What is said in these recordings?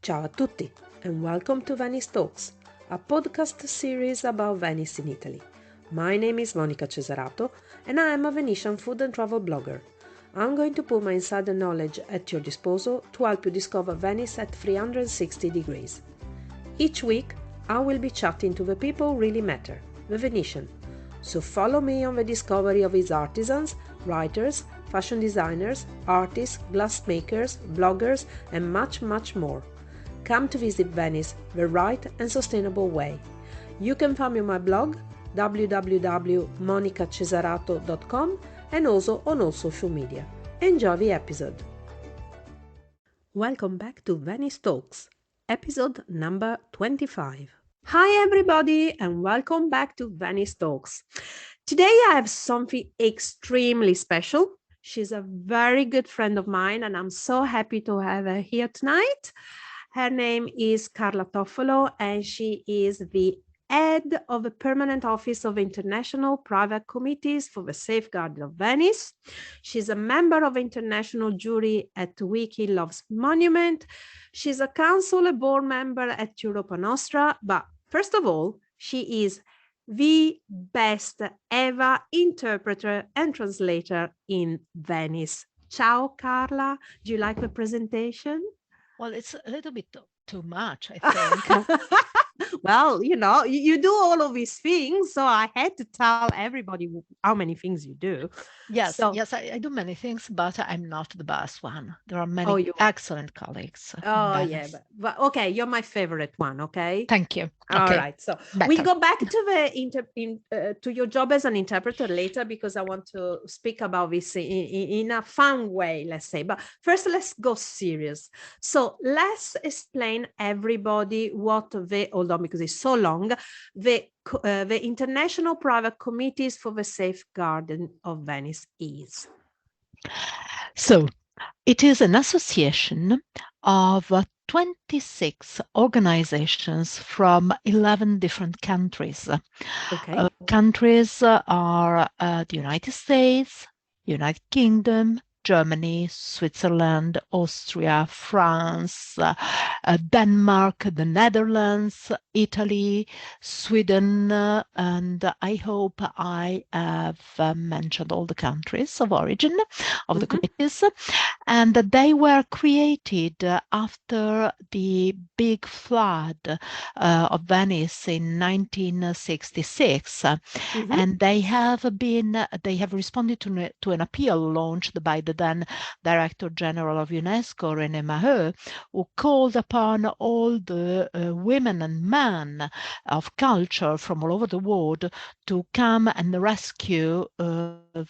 Ciao a tutti and welcome to Venice Talks, a podcast series about Venice in Italy. My name is Monica Cesarato and I am a Venetian food and travel blogger. I'm going to put my insider knowledge at your disposal to help you discover Venice at 360 degrees. Each week, I will be chatting to the people who really matter, the Venetian. So follow me on the discovery of its artisans, writers, fashion designers, artists, glassmakers, bloggers, and much, much more. Come to visit Venice the right and sustainable way. You can find me on my blog www.monicacesarato.com and also on all social media. Enjoy the episode. Welcome back to Venice Talks, episode number 25. Hi everybody and welcome back to Venice Talks. Today I have something extremely special. She's a very good friend of mine and I'm so happy to have her here tonight. Her name is Carla Toffolo and she is the head of the Permanent Office of International Private Committees for the Safeguarding of Venice. She's a member of international jury at Wiki Loves Monument. She's a council and board member at Europa Nostra, but first of all, she is the best ever interpreter and translator in Venice. Ciao, Carla. Do you like the presentation? Well, it's a little bit too much, I think. Well, you do all of these things, so I had to tell everybody how many things you do. Yes, So, yes, I do many things, but I'm not the best one. There are many excellent colleagues in yeah, Venice. but okay, you're my favorite one, okay? Thank you. All Okay, right, so better. we'll go back to to your job as an interpreter later because I want to speak about this in a fun way, let's say. But first, let's go serious. So let's explain everybody what hold on because it's so long, the International Private Committees for the Safeguarding of Venice is. So it is an association of 26 organizations from 11 different countries. Okay. Countries are the United States, United Kingdom, Germany, Switzerland, Austria, France, Denmark, the Netherlands, Italy, Sweden, and I hope I have mentioned all the countries of origin of the committees. And they were created after the big flood of Venice in 1966. And they have responded to an appeal launched by the then Director General of UNESCO, René Maheu, who called upon all the women and men of culture from all over the world to come and rescue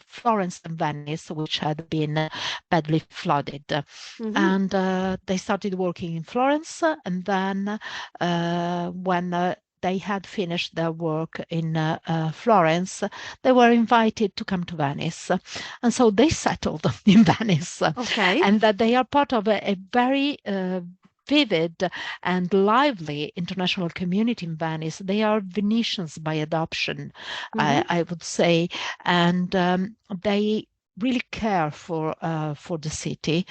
Florence and Venice, which had been badly flooded. And they started working in Florence, and then when they had finished their work in Florence, they were invited to come to Venice. And so they settled in Venice. Okay. And that they are part of a very vivid and lively international community in Venice. They are Venetians by adoption, I would say. And they really care for the city.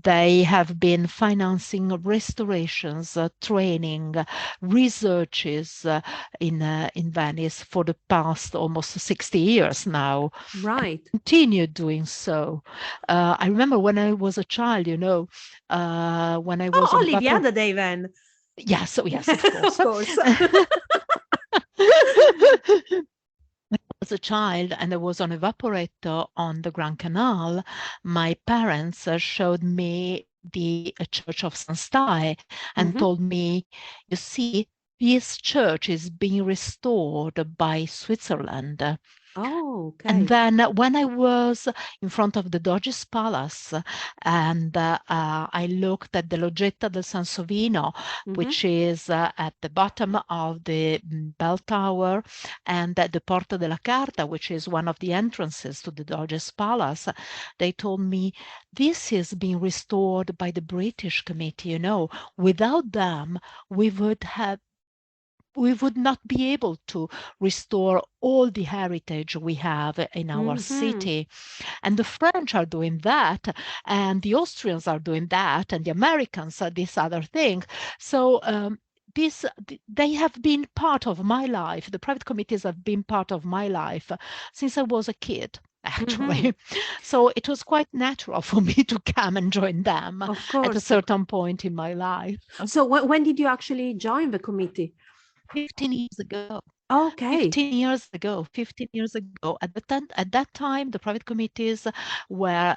They have been financing restorations, training, researches in Venice for the past almost 60 years now. Right. Continue doing so. I remember when I was a child, when I was only the other day then. Yes, yes, of course. Of course. When I was a child and I was on evaporator on the Grand Canal, my parents showed me the Church of St. Stai and told me, you see, this church is being restored by Switzerland. Oh, okay. And then when I was in front of the Doge's Palace and I looked at the Loggetta del Sansovino, which is at the bottom of the bell tower, and at the Porta della Carta, which is one of the entrances to the Doge's Palace, they told me, this is being restored by the British committee, Without them, we would have we would not be able to restore all the heritage we have in our Mm-hmm. city. And the French are doing that, and the Austrians are doing that, and the Americans are this other thing. So this, they have been part of my life. The private committees have been part of my life since I was a kid, Mm-hmm. actually. So it was quite natural for me to come and join them Of at a course. certain point in my life. So when did you actually join the committee? 15 years ago. Okay. 15 years ago. At that time, the private committees were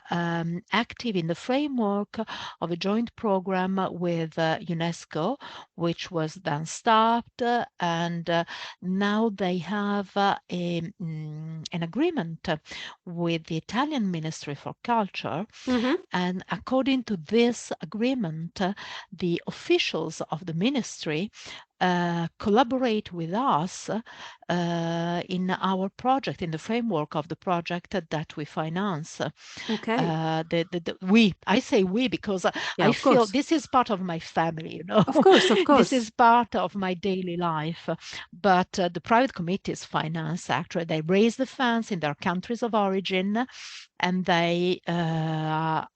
active in the framework of a joint program with UNESCO, which was then stopped, and now they have an agreement with the Italian Ministry for Culture. Mm-hmm. And according to this agreement, the officials of the ministry collaborate with us in our project, in the framework of the project that we finance. Okay. I say we because Yeah, I of feel course. this is part of my family, you know. Of course, of This course. is part of my daily life. But the private committees finance, actually, they raise the funds in their countries of origin, and they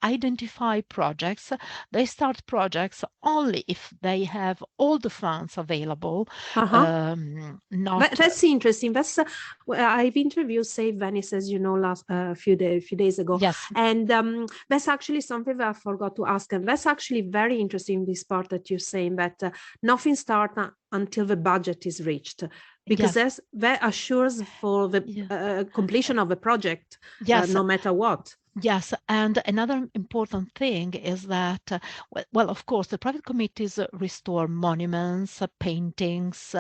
identify projects. They start projects only if they have all the funds available. Uh-huh. Not That's interesting. That's well, I've interviewed Save Venice, as you know, last few days ago, Yes, and that's actually something that I forgot to ask. And that's actually very interesting. This part that you're saying that nothing starts until the budget is reached, because yes, that assures for the yeah. completion of the project, Yes, no matter what. yes, and another important thing is that, well, of course, the private committees restore monuments, paintings,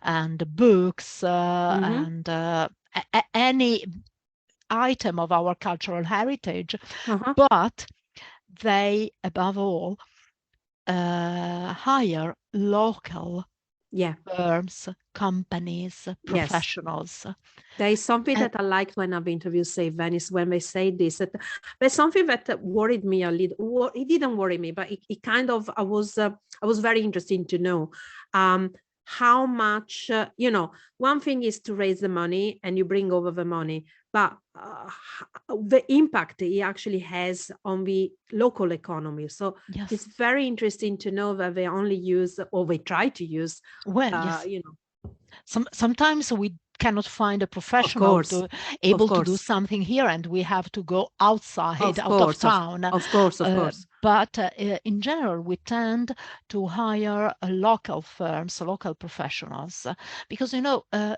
and books, Mm-hmm. and any item of our cultural heritage, Uh-huh. but they, above all, hire local Yeah. firms, companies, Yes. professionals. There is something And that I liked when I've interviewed Save Venice when they say this. That there's something that worried me a little. It didn't worry me, but it kind of I was very interested to know how much One thing is to raise the money and you bring over the money, but the impact it actually has on the local economy. So yes, it's very interesting to know that they only use or they try to use, well, uh, yes, you know, sometimes we cannot find a of professional course, of able to do course. something here, and we have to go outside, Of out of course, town. of course, of course. But in general, we tend to hire local firms, local professionals, because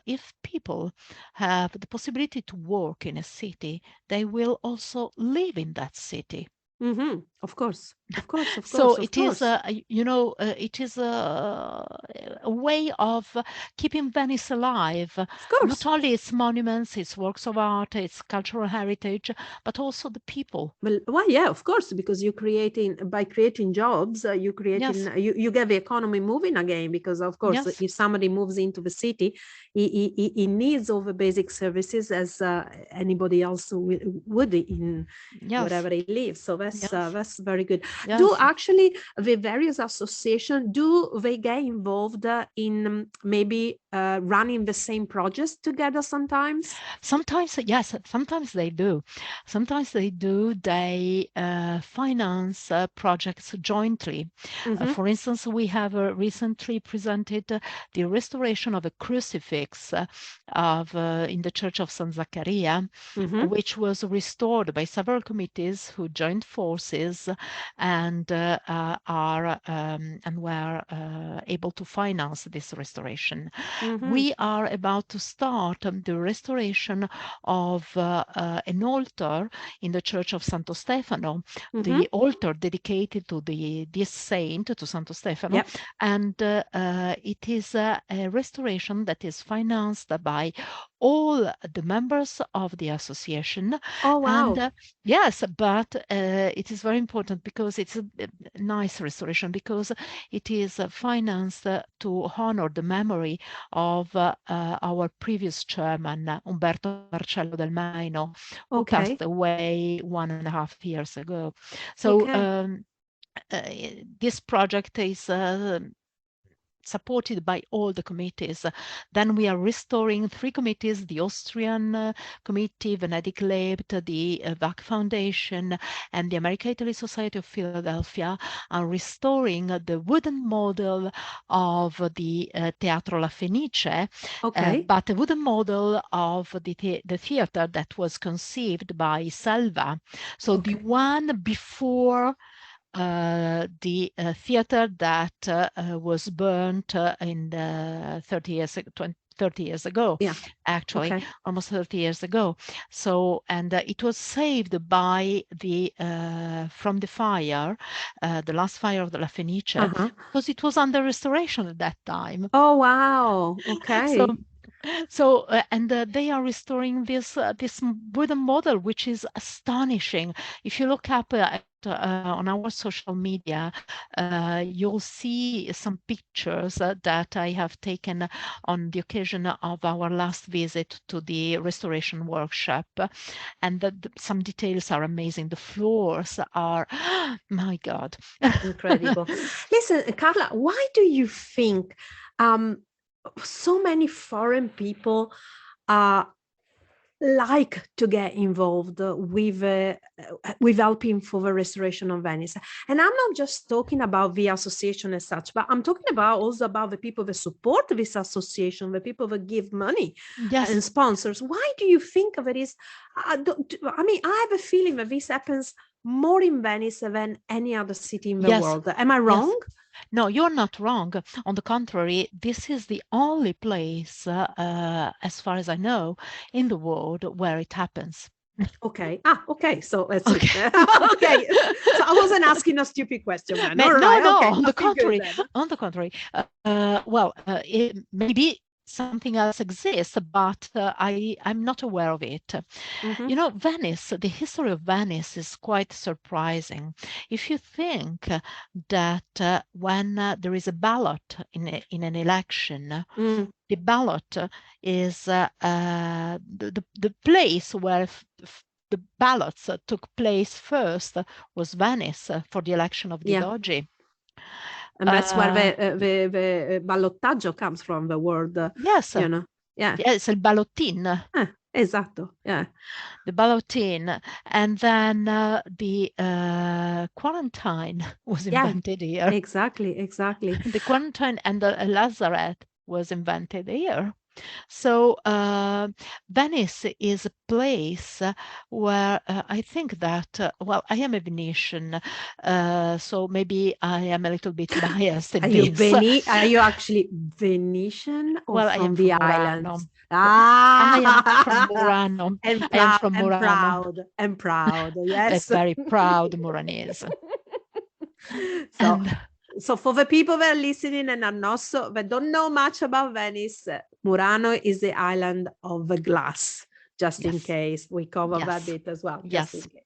if people have the possibility to work in a city, they will also live in that city. Mm-hmm. Of course, of course, of So course, of it is, course, it is a way of keeping Venice alive. of Not course. only its monuments, its works of art, its cultural heritage, but also the people. Well, yeah, of course, because you creating by creating jobs, Yes, you get the economy moving again. Because of course, yes, if somebody moves into the city, he needs all the basic services as anybody else would in yes, wherever he lives. So yes, that's very good. Do yes. actually the various associations do they get involved in maybe running the same projects together sometimes? Sometimes, yes, sometimes they do. Sometimes they do. They finance projects jointly. Mm-hmm, For instance, we have recently presented the restoration of a crucifix in the Church of San Zaccaria, mm-hmm, which was restored by several committees who joined forces and were able to finance this restoration. mm-hmm, We are about to start the restoration of an altar in the Church of Santo Stefano, mm-hmm. the altar dedicated to this saint, to Santo Stefano, Yep. and it is a restoration that is financed by all the members of the association. Oh, And wow. yes, but it is very important because it's a nice restoration, because it is financed to honor the memory of our previous chairman, Umberto Marcello del Maino, who passed Okay. away 1.5 years ago. So Okay. this project is supported by all the committees. Then we are restoring 3 committees, the Austrian committee, Venedig Lebt, the VAC Foundation, and the American-Italy Society of Philadelphia, are restoring the wooden model of the Teatro La Fenice, but a wooden model of the theater that was conceived by Selva. So the one before the theater that was burnt in 30 years ago, actually, almost 30 years ago. So, and it was saved by from the fire, the last fire of the La Fenice, because it was under restoration at that time. Oh, wow. Okay. So and they are restoring this wooden model, which is astonishing. If you look up on our social media, you'll see some pictures that I have taken on the occasion of our last visit to the restoration workshop, and some details are amazing. The floors are, my God, incredible. Listen, Carla, why do you think so many foreign people like to get involved with helping for the restoration of Venice? And I'm not just talking about the association as such, but I'm talking about also about the people that support this association, the people that give money and sponsors. Why do you think there is? I mean, I have a feeling that this happens more in Venice than any other city in the world. Am I wrong? No, you're not wrong. On the contrary, this is the only place, as far as I know, in the world where it happens. Okay. Okay. So let's see. Okay. So I wasn't asking a stupid question. Then. No, okay. on the contrary. On the contrary. Maybe something else exists, but I'm not aware of it. You know, Venice, the history of Venice is quite surprising. If you think that when there is a ballot in an election, the ballot is the place where the ballots took place first was Venice for the election of the Doge. And that's where the ballottaggio comes from, the word. Yes. You know. Yes, il ballottin. Esatto. Yeah. The ballottin. And then the quarantine was invented here. Exactly. The quarantine and the Lazaret was invented here. So Venice is a place where I think that, well, I am a Venetian, so maybe I am a little bit biased in this. Are you actually Venetian or well, from the islands? I am from Murano. I am from Murano. And proud, yes. A very proud Muranese. So for the people that are listening and are not that don't know much about Venice, Murano is the island of the glass, just in case we cover that bit as well. Just in case.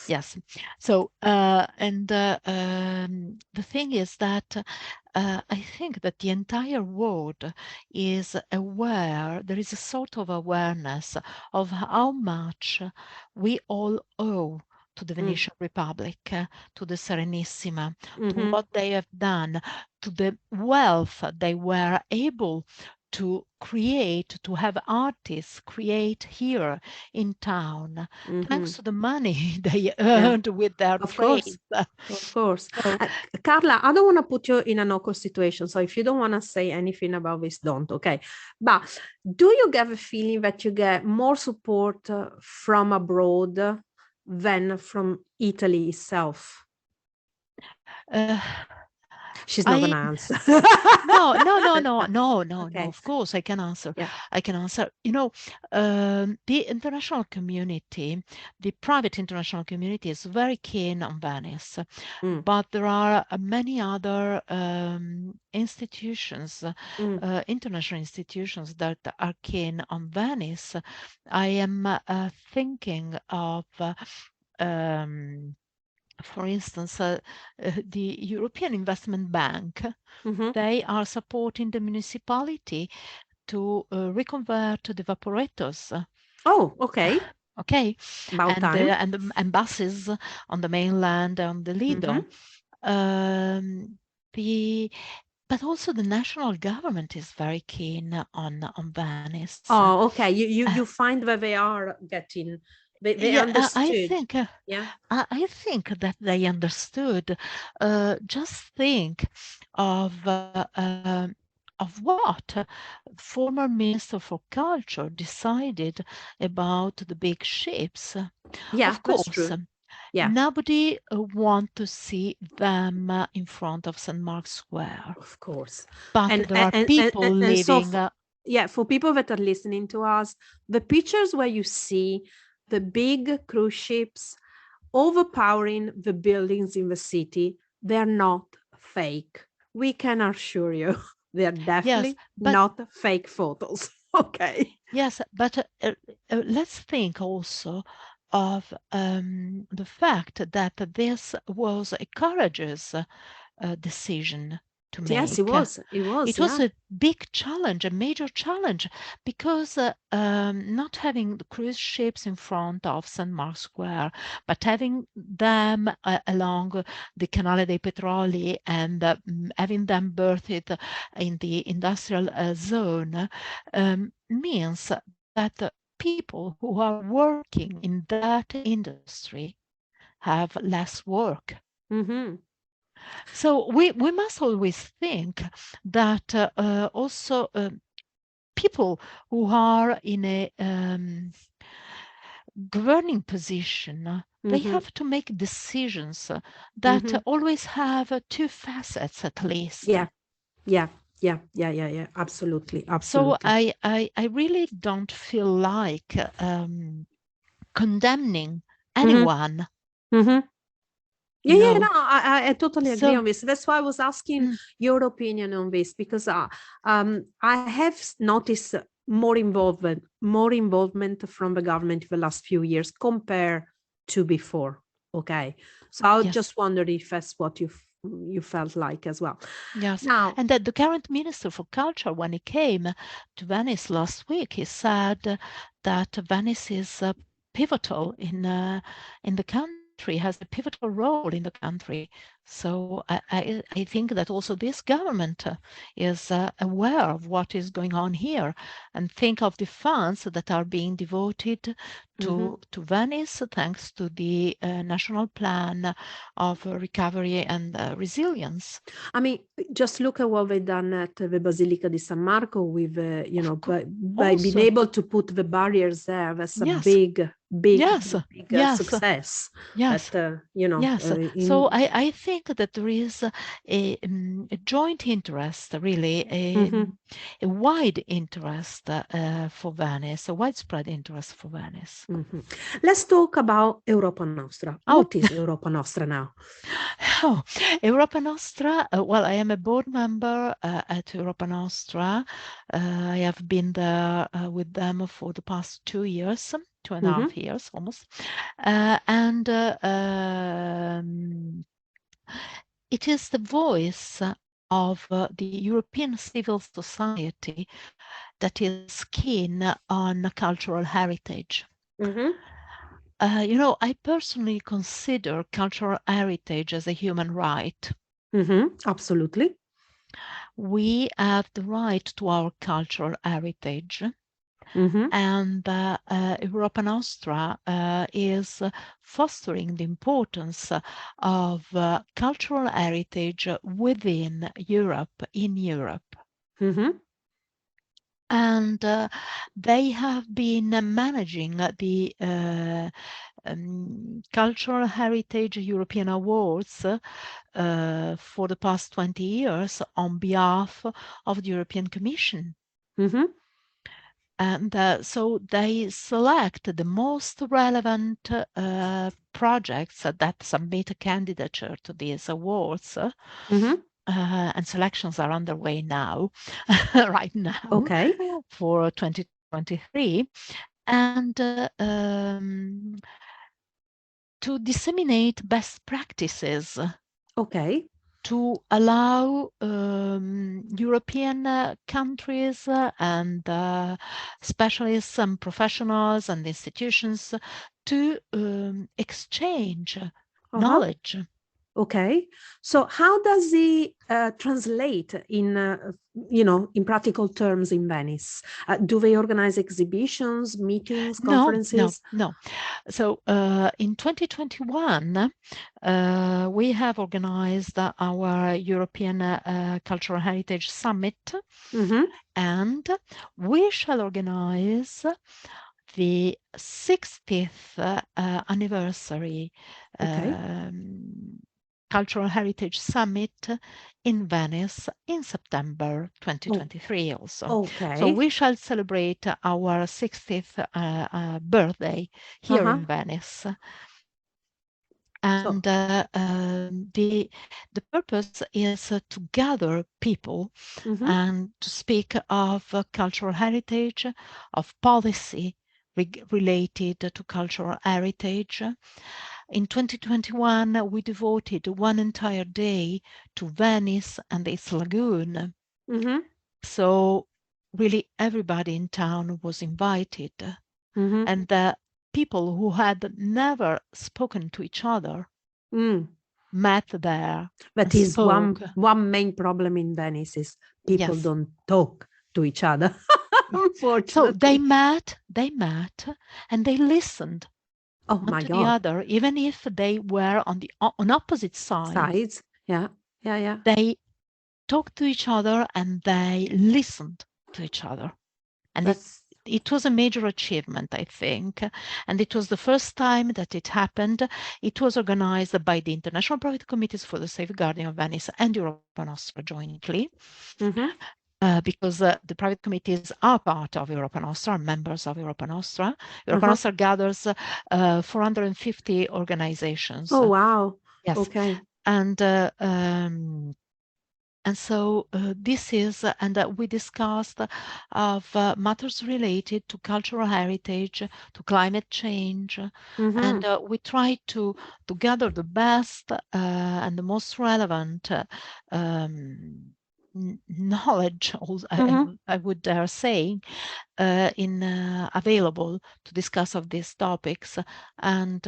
Yes. So, the thing is that I think that the entire world is aware, there is a sort of awareness of how much we all owe to the Venetian Republic, to the Serenissima, to what they have done, to the wealth they were able to create, to have artists create here in town, thanks to the money they earned with their trade. Of course. Carla, I don't want to put you in an awkward situation. So if you don't want to say anything about this, don't, okay? But do you get a feeling that you get more support from abroad than from Italy itself? She's not gonna answer. No. Of course, I can answer. I can answer. You know, the international community, the private international community, is very keen on Venice, but there are many other institutions, international institutions that are keen on Venice. I am thinking of. For instance, the European Investment Bank, they are supporting the municipality to reconvert the evaporators. Oh, okay. Okay. About time. And buses on the mainland, on the Lido. but also the national government is very keen on Venice. Oh, okay. You Uh, you find that they are getting they yeah, understood. Yeah. I think that they understood. Just think of what former Minister for Culture decided about the big ships. Yeah, Of that's course, true. Yeah, nobody want to see them in front of St. Mark's Square, of course. but And there are and and, people and, and so living. for, yeah, for people that are listening to us, the pictures where you see the big cruise ships overpowering the buildings in the city, they're not fake. We can assure you, they're Yes, definitely but not fake photos. Okay. yes, but let's think also of the fact that this was a courageous decision to Yes, it make. was. It was. It was Yeah. a big challenge, a major challenge, because not having the cruise ships in front of St. Mark's Square, but having them along the Canale dei Petroli and having them berthed in the industrial zone means that people who are working in that industry have less work. Mm-hmm. So we must always think that also people who are in a governing position, they Mm-hmm. have to make decisions that Mm-hmm. always have two facets at least. Yeah. Yeah. Yeah. Yeah. Yeah. Yeah. Absolutely. So Absolutely. I really don't feel like condemning Mm-hmm. anyone, Mm-hmm. you Yeah, yeah, no, know. I totally agree So on this. That's why I was asking mm, your opinion on this because I have noticed more involvement from the government in the last few years compared to before. Okay, so I yes. just wondered if that's what you felt like as well. Yes, Now, and that the current Minister for Culture, when he came to Venice last week, he said that Venice is pivotal in the country, has a pivotal role in the country. So I think that also this government is aware of what is going on here and think of the funds that are being devoted mhm. to Venice thanks to the National Plan of Recovery and Resilience. I mean, just look at what they've done at the Basilica di San Marco with, Of course, by being also, able to put the barriers there. That's a yes, yes, yes, success. yes, That yes. So in. I think that there is a joint interest, really, Mhm, a wide interest for Venice, a widespread interest for Venice. mhm. Let's talk about Europa Nostra. Oh, What is Europa Nostra now? oh, Europa Nostra. Well, I am a board member at Europa Nostra. I have been there with them for the past 2 years, two and a Mhm, half years almost. And it is the voice of the European civil society that is keen on cultural heritage. mhm, I personally consider cultural heritage as a human right. mhm. Absolutely. We have the right to our cultural heritage, Mhm, and Europa Nostra is fostering the importance of cultural heritage within Europe, in Europe. mhm, And they have been managing the Cultural Heritage European Awards for the past 20 years on behalf of the European Commission. mhm, And so they select the most relevant projects that submit a candidature to these awards. mhm. And selections are underway now, right now, Okay. for 2023. And to disseminate best practices Okay. to allow European countries and specialists and professionals and institutions to exchange Uh-huh. knowledge. Okay. So how does it translate in, in practical terms in Venice? Do they organize exhibitions, meetings, No, no, conferences? no. So in 2021, we have organized our European Cultural Heritage Summit, Mm-hmm. and we shall organize the 60th anniversary Okay. Cultural Heritage Summit in Venice in September Oh, 2023 also. So okay. we shall celebrate our 60th birthday here Uh-huh. in Venice. So, And the purpose is to gather people mm-hmm. and to speak of cultural heritage, of policy related to cultural heritage. In 2021, we devoted one entire day to Venice and its lagoon. Mm-hmm. So really everybody in town was invited, Mm-hmm. and the people who had never spoken to each other Mm. met there and That is spoke. one main problem in Venice is people Yes. don't talk to each other, So unfortunately. they met, and they listened Oh one my to the God. other, even if they were on opposite sides. Sides. Yeah. Yeah. Yeah. They talked to each other and they listened to each other. And That's it was a major achievement, I think. And it was the first time that it happened. It was organized by the International Private Committees for the Safeguarding of Venice and Europa Nostra jointly. mm-hmm. Because the private committees are part of Europa Nostra, are members of Europa Nostra. Europa Uh-huh. Nostra gathers 450 organizations. Oh wow. Yes. Okay. And so this is, and we discussed of matters related to cultural heritage, to climate change, and Mm-hmm. we try to gather the best and the most relevant knowledge, Mm-hmm. I would dare say, in available to discuss of these topics and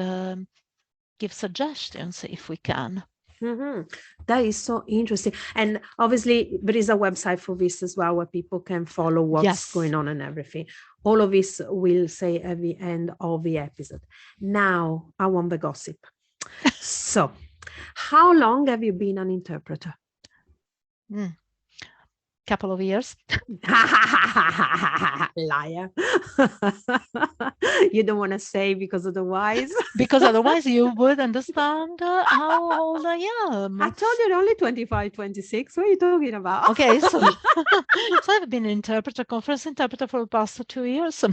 give suggestions if we can. Mm-hmm. That is so interesting. And obviously, there is a website for this as well where people can follow what's Yes. going on and everything. All of this we'll say at the end of the episode. Now, I want the gossip. So, how long have you been an interpreter? Couple of years. Liar. You don't want to say because otherwise. Because otherwise you would understand how old I I am. told you only 25, 26. What are you talking about? Okay, so I've been an interpreter, conference interpreter for the past 2 years.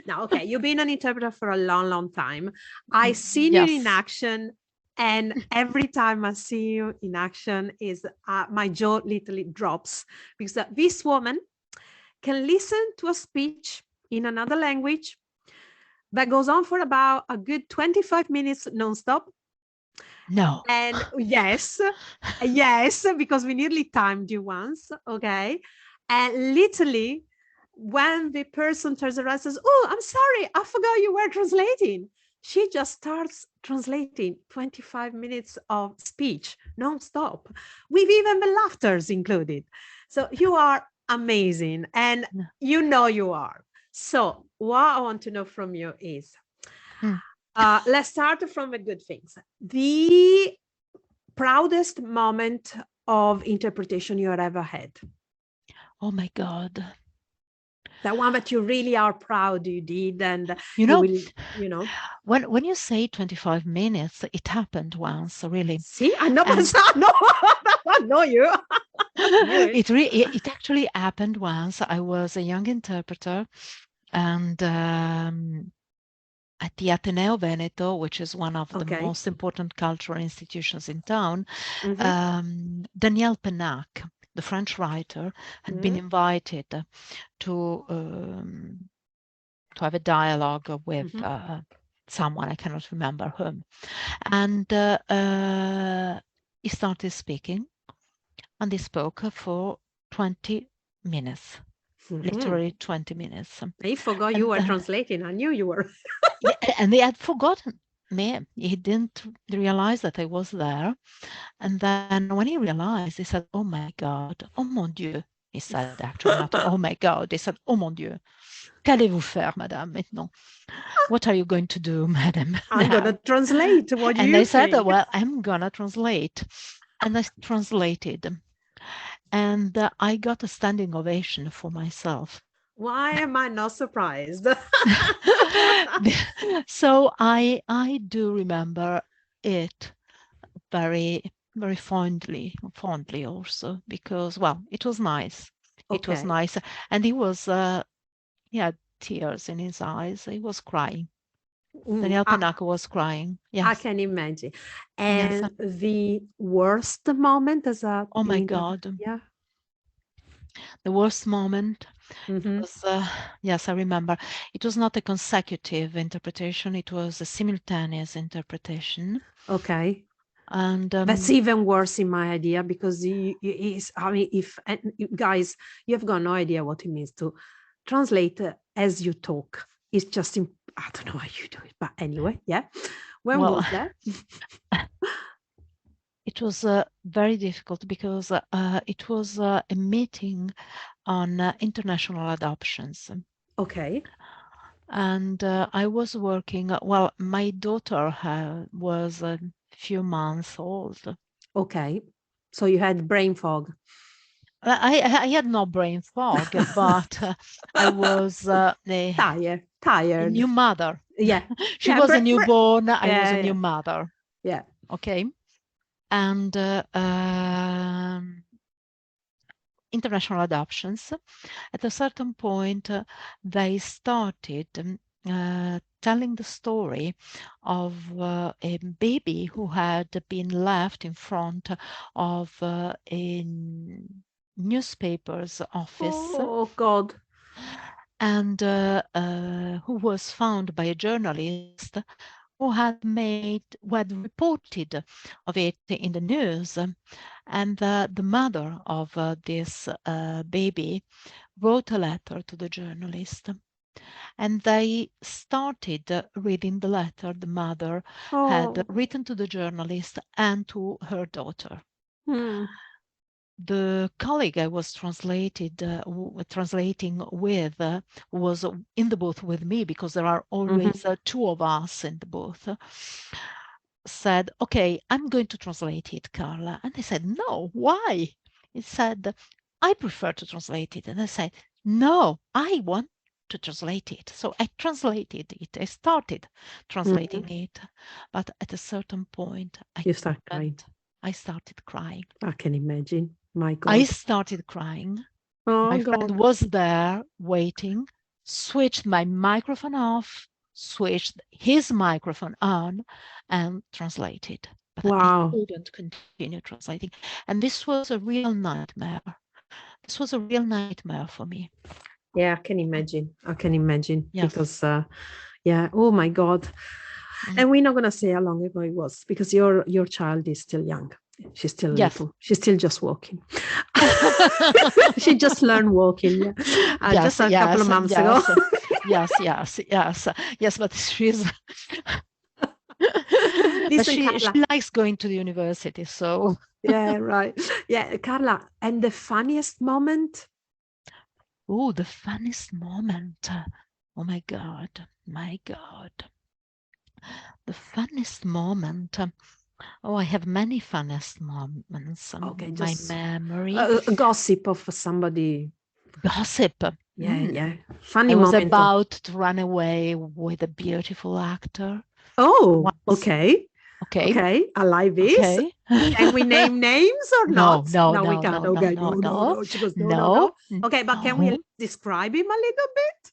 No, okay. You've been an interpreter for a long, long time. I seen you in Yes. action, and every time I see you in action, is my jaw literally drops because this woman can listen to a speech in another language that goes on for about a good 25 minutes nonstop. No. And yes, yes, because we nearly timed you once, okay? And literally, when the person turns around and says, "Oh, I'm sorry, I forgot you were translating," she just starts translating 25 minutes of speech nonstop, with even the laughters included. So you are amazing, and No. you are. So what I want to know from you is, Mm. let's start from the good things. The proudest moment of interpretation you ever had? Oh my God. That one that you really are proud you did, and You you know, will, you know. when you say 25 minutes, it happened once, really. See, I know, And I know you. I knew it. it actually happened once. I was a young interpreter, and at the Ateneo Veneto, which is one of the Okay. most important cultural institutions in town, Mm-hmm. Daniel Pennac, the French writer, had been Mm-hmm. invited to have a dialogue with Mm-hmm. someone, I cannot remember whom. And he started speaking, and he spoke for 20 minutes, Mm-hmm. literally 20 minutes. I forgot you And were translating. I knew you were. yeah, and they had forgotten. me. He didn't realize that I was there. And then when he realized, he said, "Oh my God, oh mon Dieu." He said actually not, "Oh my God." He said, "Oh mon Dieu. Qu'allez-vous faire, madame, maintenant? What are you going to do, madam, I'm going now?" to translate. What do And I you said, think? "Well, I'm gonna translate." And I translated. And I got a standing ovation for myself. Why am I not surprised? So I do remember it very, very fondly also, because, well, it was nice. It was Okay. nice. And he had tears in his eyes. He was crying. Daniel I, Tanaka was crying. I Yes. can imagine. Yes. And the worst moment as a Oh my in God. yeah. The worst moment Mm-hmm. was, yes, I remember. It was not a consecutive interpretation. It was a simultaneous interpretation. Okay. And That's even worse in my idea because I mean, if guys, you've got no idea what it means to translate as you talk. It's just, I don't know how you do it, but anyway, yeah. When well, was that? it was very difficult because it was a meeting on international adoptions. Okay. And I was working, well, my daughter was a few months old. Okay. So you had brain fog. I had no brain fog, but I was a Tired. new mother. Yeah. She Yeah. was a newborn. I was a Yeah. new Yeah. mother. Yeah. Okay. And international adoptions. At a certain point, they started telling the story of a baby who had been left in front of a newspaper's office, Oh God. and who was found by a journalist who had reported of it in the news. And the mother of this baby wrote a letter to the journalist. And they started reading the letter the mother had Oh. written to the journalist and to her daughter. Hmm. The colleague I was translating with was in the booth with me, because there are Mm-hmm. always two of us in the booth, said, "Okay, I'm going to translate it, Carla." And I said, "No, why?" It said, "I prefer to translate it." And I said, "No, I want to translate it." So I translated it. I started Mm-hmm. translating it. But at a certain point, I You start crying. couldn't. I started crying. I can imagine. My I God. started crying. Oh My friend God. was there waiting, switched my microphone off, switched his microphone on, and translated. But I Wow. couldn't continue translating. And this was a real nightmare. This was a real nightmare for me. Yeah, I can imagine. I can imagine Yes. because yeah, oh my God. Mm. And we're not gonna say how long ago it was because your child is still young. She's still Yes. little. She's still just walking. She just learned walking, yeah. Just Yes, a couple of yes, months ago. yes, yes, yes, yes, yes, but she's but Listen, she Carla. likes going to the university, so Yeah, right. Yeah, Carla. And the funniest moment? oh, the funniest moment. Oh my God, my God. The funniest moment. Oh, I have many funniest moments Okay, in my just memory. a gossip of somebody. Gossip. Yeah, Mm. yeah. Funny I was moment. about to run away with a beautiful actor Oh, once. okay. Okay, Okay. I like this. okay. Can we name names or No, not? no, No, we no, can't. no, no, Okay. no, No, no, no, no. She goes, no, no, no, no. Okay, but can we no. describe him a little bit?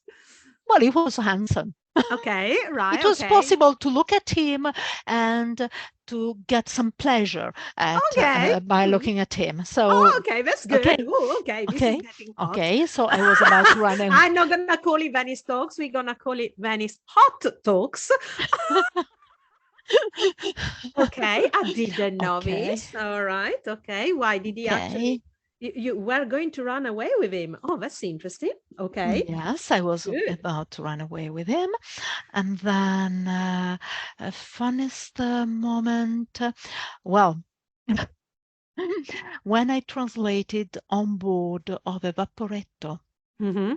Well, he was handsome. Okay, right. It was Okay. possible to look at him and to get some pleasure Okay. by Mm. looking at him. Oh, So, okay. That's good. okay, Oh, okay. This is okay, getting hot. okay. So I was about to run away. I'm not going to call it Venice Talks. We're going to call it Venice Hot Talks. Okay. I didn't know Okay, this. All right. Okay. Why did he actually okay. You were going to run away with him. Oh, that's interesting. Okay, Yes, I was good. about to run away with him. And then a funniest moment, well, when I translated on board of a Vaporetto. Mm-hmm.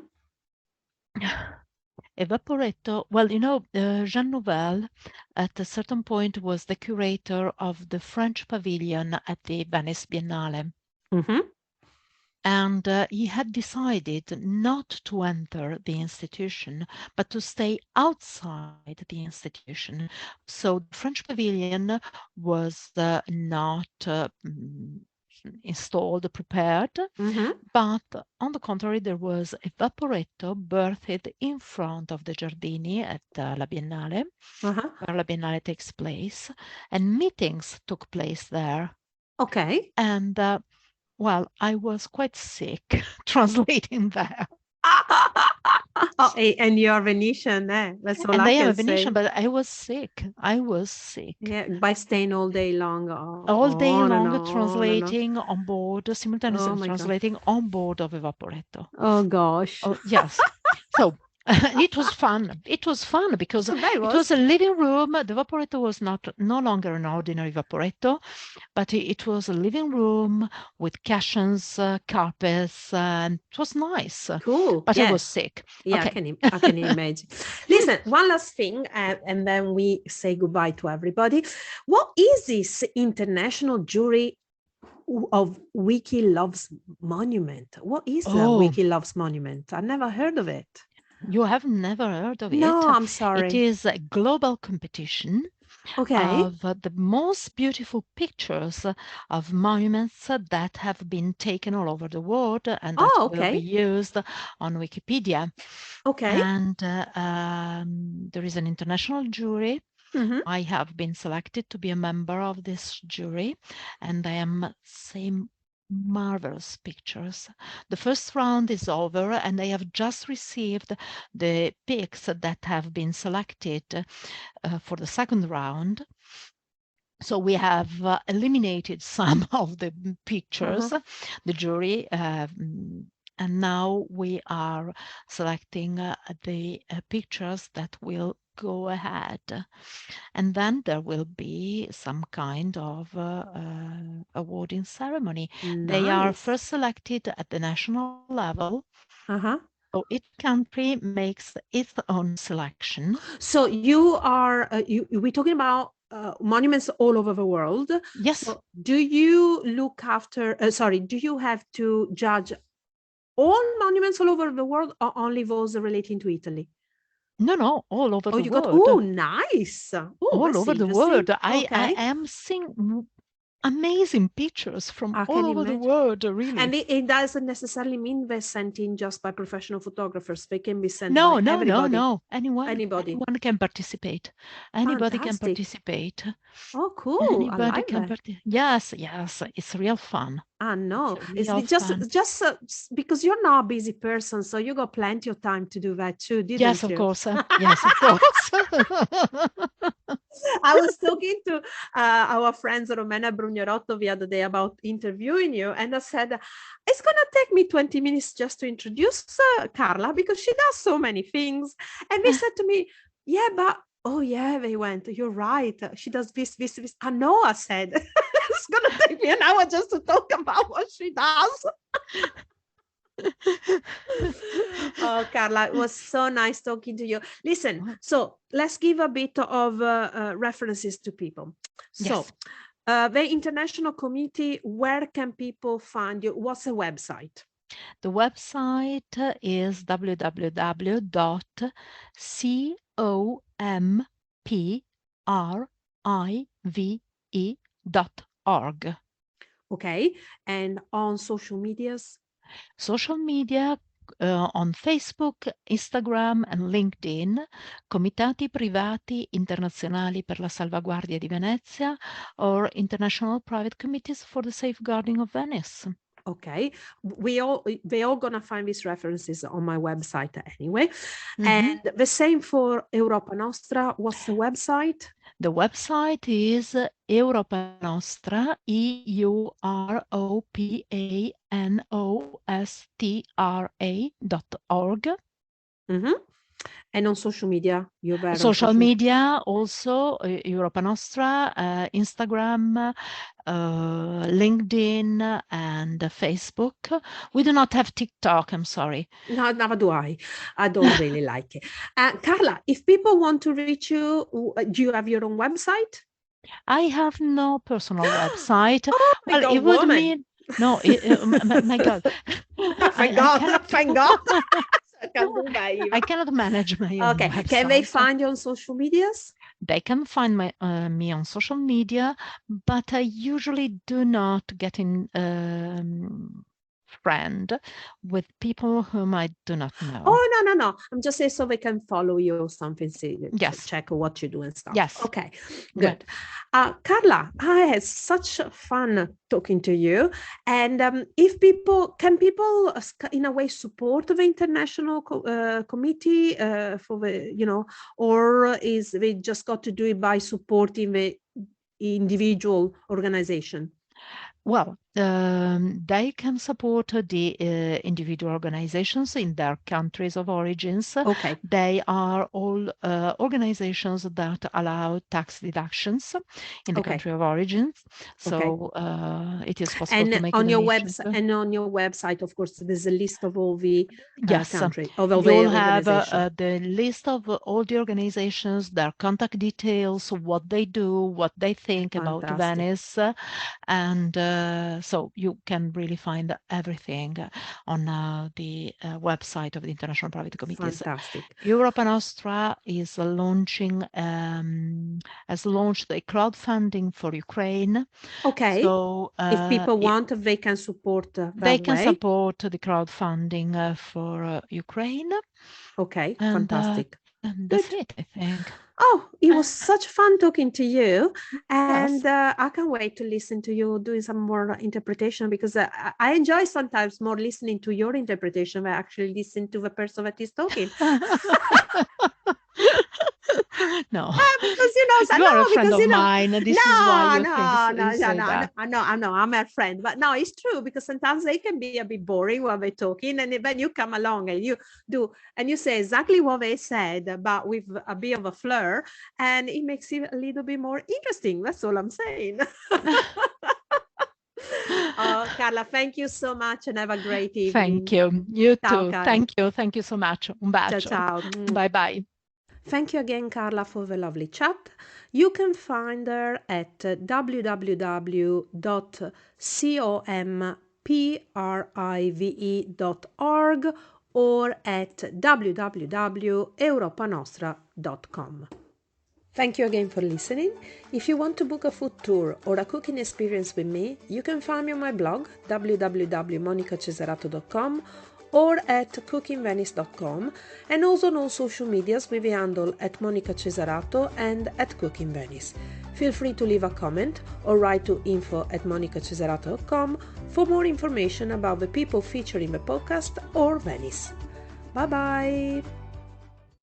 A Vaporetto, well, Jean Nouvel at a certain point was the curator of the French pavilion at the Venice Biennale. Mm-hmm. And he had decided not to enter the institution, but to stay outside the institution. So the French pavilion was not installed, prepared, Mm-hmm. but on the contrary, there was a Vaporetto birthed in front of the Giardini at La Biennale, Uh-huh. where La Biennale takes place, and meetings took place there. Okay. And well, I was quite sick translating there. Oh, and you're Venetian, eh? That's all And I I am can a Venetian, say. but I was sick. I was sick. Yeah, by staying all day long, All day on and long on and on. translating on board, Oh simultaneously my God. translating on board of a Vaporetto. Oh gosh. Oh, yes. So it was fun. It was fun because That it was was a living room. The Vaporetto was no longer an ordinary Vaporetto, but it was a living room with cushions, carpets, and it was nice. cool. But I Yeah. was sick. Yeah, Okay. I can imagine. Listen, one last thing, and then we say goodbye to everybody. What is this international jury of Wiki Loves Monument? What is the Oh, Wiki Loves Monument? I never heard of it. you have never heard of it? No, I'm It sorry. is a global competition Okay. of the most beautiful pictures of monuments that have been taken all over the world and that Oh, will be okay. used on Wikipedia. Okay. And there is an international jury. Mm-hmm. I have been selected to be a member of this jury, and I am seeing marvelous pictures. The first round is over, and I have just received the pics that have been selected for the second round. So we have eliminated some of the Uh-huh. pictures, the jury, and now we are selecting the pictures that will go ahead. And then there will be some kind of awarding ceremony. They are Nice. first selected at the national level. Uh-huh. So each country makes its own selection. So you are we're talking about monuments all over the world. Yes, So do you look after sorry, do you have to judge all monuments all over the world or only those relating to Italy? no, all over Oh, the you got, world. oh, nice. Oh, All that's over the interesting. world. I Okay. am seeing amazing pictures from I all can over the imagine. world, really. And it doesn't necessarily mean they're sent in just by professional photographers. They can be sent No, by no, no, everybody. no. Anyone, Anybody. anyone can participate. Anybody can Fantastic. participate. Oh, cool. I Anybody like can that. participate. Yes, yes. It's real fun. I It's know. It's real fun. just because you're not a busy person, so you got plenty of time to do that too, Yes, didn't of you? course. Yes, of course. I was talking to our friends Romena Brugnerotto the other day about interviewing you, and I said it's gonna take me 20 minutes just to introduce Carla because she does so many things. And they said to me, "Yeah, but oh yeah," they went, "You're right. She does this. I know." I said, "It's gonna take me an hour just to talk about what she does." Oh, Carla, it was so nice talking to you. Listen, so let's give a bit of references to people. Yes. So, the international committee, where can people find you? What's the website? The website is www.comprive.org. Okay. And on social medias? Social media on Facebook, Instagram and LinkedIn, Comitati Privati Internazionali per la Salvaguardia di Venezia, or International Private Committees for the Safeguarding of Venice. Okay, they all gonna find these references on my website anyway. And the same for Europa Nostra. What's the website? The website is Europa Nostra, EuropaNostra.org. Mm-hmm. And on social media, you're there on Social social media? media also, Europa Nostra, Instagram, LinkedIn, and Facebook. We do not have TikTok, I'm sorry. No, never do I. I don't really like it. Carla, if people want to reach you, do you have your own website? I have no personal website. Oh my Well, it God, would woman. mean no. My God, Thank I God. cannot. Thank God. I can do that even. I cannot manage my own Okay. Can they website. find you on social medias? They can find me on social media, but I usually do not get in friend with people whom I do not know. Oh, no. I'm just saying so they can follow you or something, see, Yes, check what you do and stuff. yes. Okay, Yeah. good. Carla, I had such fun talking to you. And if can people in a way support the international committee for the, or is they just got to do it by supporting the individual organization? Well, they can support the individual organizations in their countries of origins. Okay. They are all organizations that allow tax deductions in the Okay. country of origins. Okay. So it is possible to And make on your donations. website, of course, there's a list of all the Yes, country of all you'll the have organization. the list of all the organizations, their contact details, what they do, what they think about Fantastic. Venice, and so you can really find everything on the website of the International Private Committees. Fantastic. Europa Nostra is launching, has launched a crowdfunding for Ukraine. Okay. So If people want, they can support they that can way. support the crowdfunding for Ukraine. Okay. And Fantastic. that's Good. it, I think. Oh, it was such fun talking to you. Yes. And I can't wait to listen to you doing some more interpretation because I enjoy sometimes more listening to your interpretation than actually listen to the person that is talking. No. Because You are a friend because of mine. This is why no, you think no, you no, no, say no, that. no, I'm a friend, but no, it's true because sometimes they can be a bit boring while they're talking, and then you come along and you do, and you say exactly what they said, but with a bit of a flair, and it makes it a little bit more interesting. That's all I'm saying. Oh, Carla, thank you so much and have a great Thank evening. you. You Ciao, too. cara. Thank you. Thank you so much. Un Ciao, bacio. ciao. Bye bye. Thank you again, Carla, for the lovely chat. You can find her at www.comprive.org or at www.europanostra.com. Thank you again for listening. If you want to book a food tour or a cooking experience with me, you can find me on my blog www.monicacesarato.com or at cookingvenice.com, and also on all social medias with the handle at Monica Cesarato and at Cooking Venice. Feel free to leave a comment or write to info@monicacesarato.com for more information about the people featured in the podcast or Venice. Bye bye!